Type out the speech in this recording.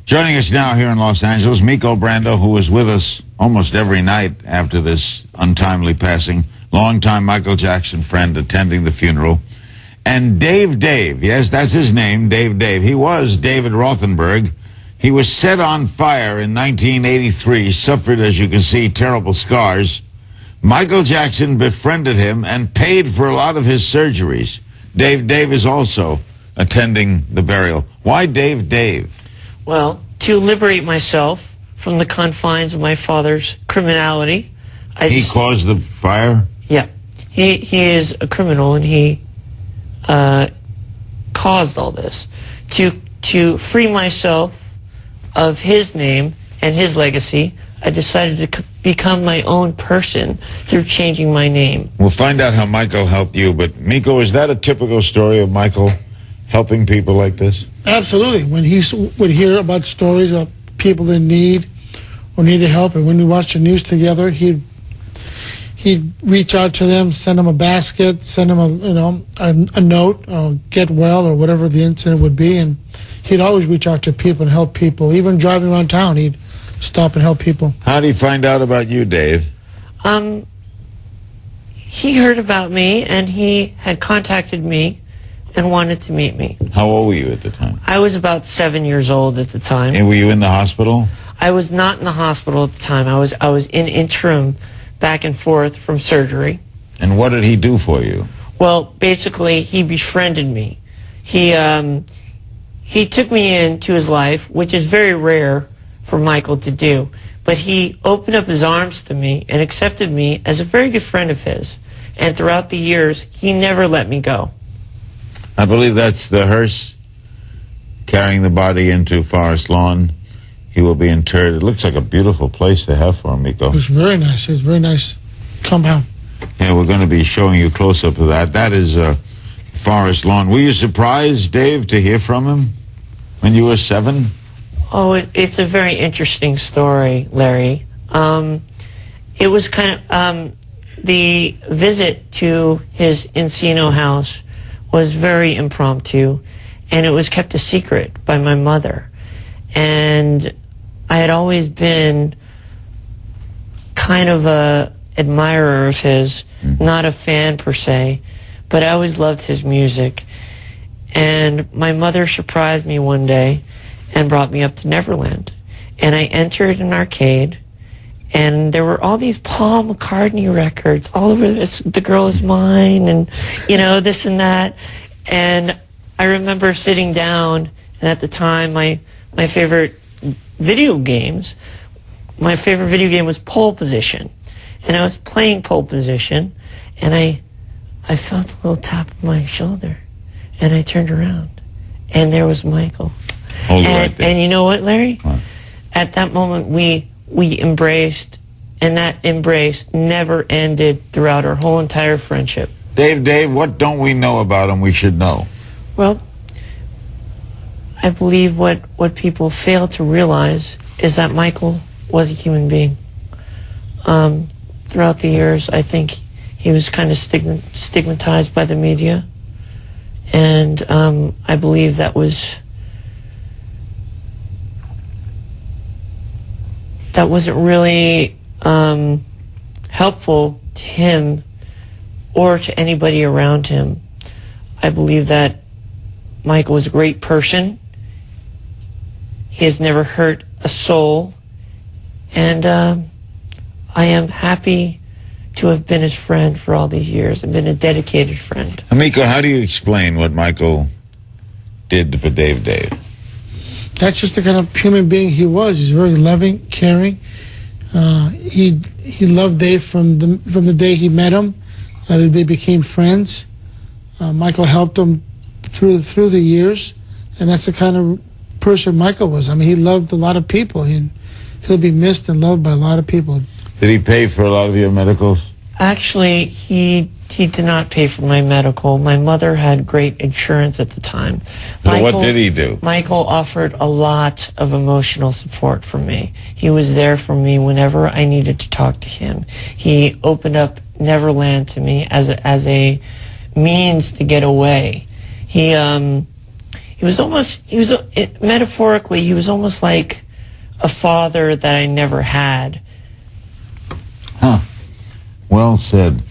Joining us now here in Los Angeles, Miko Brando, who was with us almost every night after this untimely passing, longtime Michael Jackson friend attending the funeral, and Dave, yes, that's his name, Dave. He was David Rothenberg. He was set on fire in 1983, suffered, as you can see, terrible scars. Michael Jackson befriended him and paid for a lot of his surgeries. Dave is also attending the burial. Why Dave? Well, to liberate myself from the confines of my father's criminality. He caused the fire? Yeah. He is a criminal, and he caused all this. To free myself of his name and his legacy, I decided to become my own person through changing my name. We'll find out how Michael helped you, but Miko, is that a typical story of Michael helping people like this? Absolutely. When he would hear about stories of people in need or needed help, and when we watched the news together, he'd reach out to them, send them a basket, send them a note, get well, or whatever the incident would be, and he'd always reach out to people and help people. Even driving around town, he'd stop and help people. How did he find out about you, Dave? He heard about me, and he had contacted me and wanted to meet me. How old were you at the time? I was about 7 years old at the time. And were you in the hospital? I was not in the hospital at the time. I was in interim back and forth from surgery. And what did he do for you? Well, basically, he befriended me. He took me into his life, which is very rare for Michael to do. But he opened up his arms to me and accepted me as a very good friend of his. And throughout the years, he never let me go. I believe that's the hearse carrying the body into Forest Lawn. He will be interred. It looks like a beautiful place to have for him, Miko. It was very nice. It was a very nice compound. Yeah, we're going to be showing you a close-up of that. That is Forest Lawn. Were you surprised, Dave, to hear from him when you were 7? Oh, it's a very interesting story, Larry. It was kind of the visit to his Encino house was very impromptu, and it was kept a secret by my mother. And I had always been kind of a admirer of his, not a fan per se, but I always loved his music. And my mother surprised me one day and brought me up to Neverland. And I entered an arcade, and there were all these Paul McCartney records all over this, The Girl Is Mine, and, this and that. And I remember sitting down, and at the time, my favorite video game was Pole Position. And I was playing Pole Position, and I felt a little tap on my shoulder, and I turned around, and there was Michael. And you know what, Larry? What? At that moment, we embraced, and that embrace never ended throughout our whole entire friendship. Dave, what don't we know about him we should know? Well, I believe what people fail to realize is that Michael was a human being. Throughout the years, I think he was kind of stigmatized by the media, and I believe that wasn't really helpful to him or to anybody around him. I believe that Michael was a great person. He has never hurt a soul, and I am happy to have been his friend for all these years and been a dedicated friend. Miko, how do you explain what Michael did for Dave? That's just the kind of human being he was. He's very loving, caring. He loved Dave from the day he met him. They became friends. Michael helped him through the years, and that's the kind of person Michael was. I mean, he loved a lot of people. He'll be missed and loved by a lot of people. Did he pay for a lot of your medicals? Actually, he did not pay for my medical. My mother had great insurance at the time. So what did he do? Michael offered a lot of emotional support for me. He was there for me whenever I needed to talk to him. He opened up Neverland to me as a means to get away. metaphorically, he was almost like a father that I never had. Huh. Well said.